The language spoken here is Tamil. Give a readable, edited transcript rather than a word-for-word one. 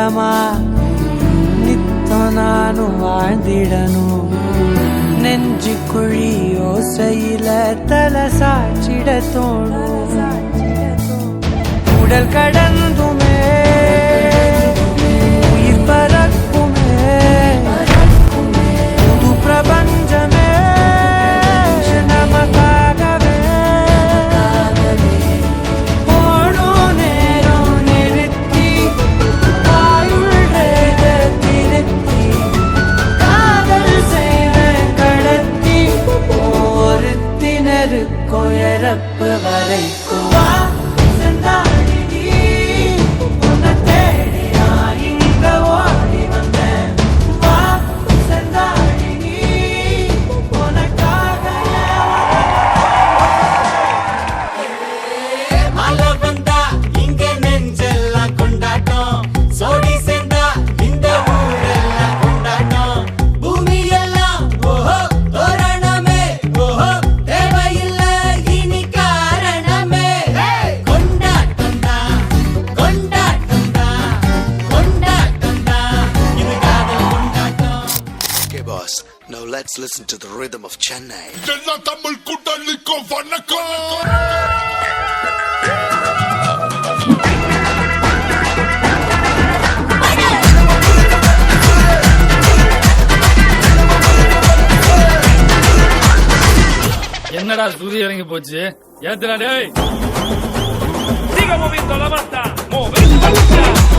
இல்லமா நித்தம் நானும் வாழ்ந்திடணும் நெஞ்சு குழி ஓசையில தலை சாச்சிட தோணும் உடல் கடந்துமே உயிர் பறக்குமே புது பிரபஞ்சமே நமக்காகவே போடும் நேரம் நிறுத்தி ஆயுள் திருத்தி காதல் செய்வேன் கடத்தி ஒருத்தினருக்கும் இறப்பு வரைக்கும் Now let's listen to the rhythm of Chennai. எல்லா தமிழ் கூட்டணிக்கும் வணக்கம். என்னடா சூரிய இறங்கி போச்சு ஏத்துடா டேய். Siga moviendo la mata, moviendo la mata.